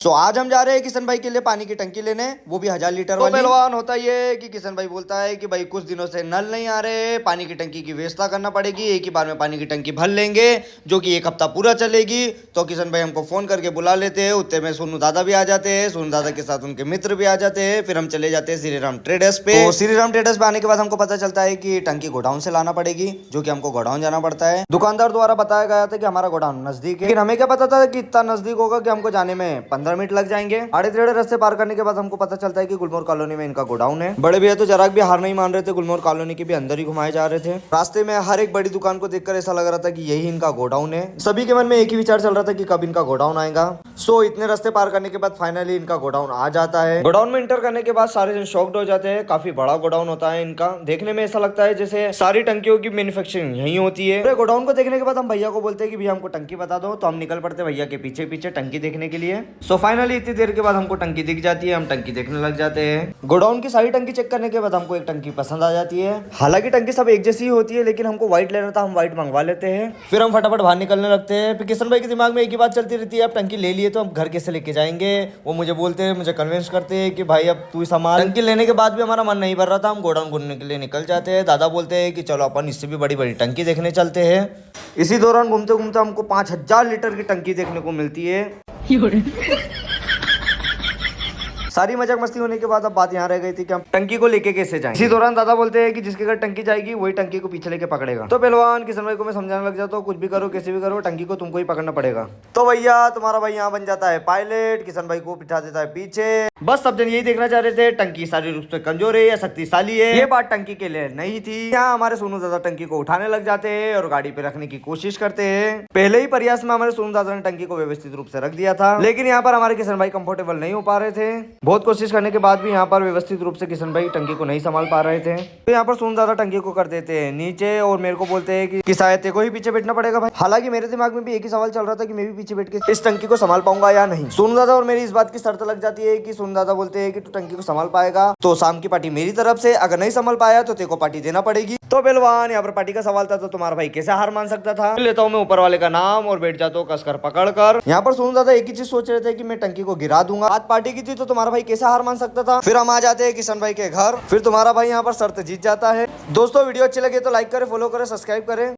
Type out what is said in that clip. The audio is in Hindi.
तो आज हम जा रहे हैं किशन भाई के लिए पानी की टंकी लेने, वो भी 1000 लीटर वाली। पहलवान होता ये कि किशन भाई बोलता है कि भाई कुछ दिनों से नल नहीं आ रहे, पानी की टंकी की व्यवस्था करना पड़ेगी, एक ही बार में पानी की टंकी भर लेंगे जो कि एक हफ्ता पूरा चलेगी। तो किशन भाई हमको फोन करके बुला लेते हैं, उतने में सोनू दादा भी आ जाते हैं, सोनू दादा के साथ उनके मित्र भी आ जाते हैं। फिर हम चले जाते हैं श्री राम ट्रेडर्स पे। तो श्री राम ट्रेडर्स पे आने के बाद हमको पता चलता है कि टंकी गोडाउन से लाना पड़ेगी, जो कि हमको गोडाउन जाना पड़ता है। दुकानदार द्वारा बताया गया था कि हमारा गोडाउन नजदीक है, लेकिन हमें क्या पता था कि इतना नजदीक होगा कि हमको जाने में 15 मिनट लग जाएंगे। आड़े टेढ़े रास्ते पार करने के बाद हमको पता चलता है कि गुलमोहर कॉलोनी में इनका गोडाउन है। बड़े भैया तो जरा भी हार नहीं मान रहे थे, गुलमोहर कॉलोनी के भी अंदर ही घुमाए जा रहे थे। रास्ते में हर एक बड़ी दुकान को देखकर ऐसा लग रहा था कि यही इनका गोडाउन है। सभी के मन में एक ही विचार चल रहा था कि कब इनका गोडाउन आएगा। सो इतने रास्ते पार करने के बाद फाइनली इनका गोडाउन आ जाता है। गोडाउन में इंटर करने के बाद सारे जन शॉक्ड हो जाते हैं। काफी बड़ा गोडाउन होता है इनका, देखने में ऐसा लगता है जैसे सारी टंकियों की मैन्युफैक्चरिंग यही होती है। गोडाउन को देखने के बाद हम भैया को बोलते हैं कि भैया हमको टंकी बता दो, तो हम निकल पड़ते भैया के पीछे पीछे टंकी देखने के लिए। सो फाइनली इतनी देर के बाद हमको टंकी दिख जाती है, हम टंकी देखने लग जाते हैं। गोडाउन की सारी टंकी चेक करने के बाद हमको एक टंकी पसंद आ जाती है। हालांकि टंकी सब एक जैसी होती है, लेकिन हमको व्हाइट लेना था, हम व्हाइट मंगवा लेते हैं। फिर हम फटाफट बाहर निकलने लगते हैं। फिर किशन भाई के दिमाग में एक ही बात चलती रहती है, अब टंकी ले लिए तो हम घर कैसे लेके जाएंगे। वो मुझे बोलते हैं, मुझे कन्विंस करते हैं कि भाई अब तू संभाल। टंकी लेने के बाद भी हमारा मन नहीं भर रहा था, हम गोडाउन घूमने के लिए निकल जाते हैं। दादा बोलते हैं कि चलो अपन इससे भी बड़ी बड़ी टंकी देखने चलते हैं। इसी दौरान घूमते घूमते हमको 5000 लीटर की टंकी देखने को मिलती है। सारी मजाक मस्ती होने के बाद अब बात यहाँ रह गई थी कि हम टंकी को लेके कैसे जाएं। इसी दौरान दादा बोलते हैं कि जिसके घर टंकी जाएगी वही टंकी को पीछे लेके पकड़ेगा। तो पहलवान किशन भाई को मैं समझाने लग जाता हूँ, कुछ भी करो कैसे भी करो, टंकी को तुमको ही पकड़ना पड़ेगा। तो भैया तुम्हारा भाई यहाँ बन जाता है पायलट, किशन भाई को बिठा देता है पीछे। बस सब जन यही देखना चाह रहे थे टंकी शारीरिक रूप से कमजोर है या शक्तिशाली है। ये बात टंकी के लिए नहीं थी। यहाँ हमारे सोनू दादा टंकी को उठाने लग जाते हैं और गाड़ी पे रखने की कोशिश करते हैं। पहले ही प्रयास में हमारे सोनू दादा ने टंकी को व्यवस्थित रूप से रख दिया था, लेकिन यहाँ पर हमारे किशन भाई कंफर्टेबल नहीं हो पा रहे थे। बहुत कोशिश करने के बाद भी यहाँ पर व्यवस्थित रूप से किशन भाई टंकी को नहीं संभाल पा रहे थे। तो यहाँ पर सोनू दादा टंकी को कर देते हैं नीचे और मेरे को बोलते हैं कि शायद तेरे को ही पीछे बैठना पड़ेगा भाई। हालांकि मेरे दिमाग में भी एक ही सवाल चल रहा था कि मैं भी पीछे बैठ के इस टंकी को संभाल पाऊंगा या नहीं। सोनू दादा और मेरी इस बात की शर्त लग जाती है कि सोनू दादा बोलते हैं कि तू टंकी को संभाल पाएगा तो शाम की पार्टी मेरी तरफ से, अगर नहीं संभाल पाया तो तेरे को पार्टी देना पड़ेगी। तो पहलवान यहाँ पर पार्टी का सवाल था, तो तुम्हारा भाई कैसे हार मान सकता था। लेता हूँ मैं ऊपर वाले का नाम और बैठ जाता हूँ कसकर पकड़ कर। यहाँ पर सोनू दादा एक ही चीज सोच रहे थे कि मैं टंकी को गिरा दूंगा। आज पार्टी की थी तो तुम्हारा भाई कैसे हार मान सकता था। फिर हम आ जाते हैं किशन भाई के घर। फिर तुम्हारा भाई यहाँ पर शर्त जीत जाता है। दोस्तों वीडियो अच्छी लगे तो लाइक करें, फॉलो करें, सब्सक्राइब करें।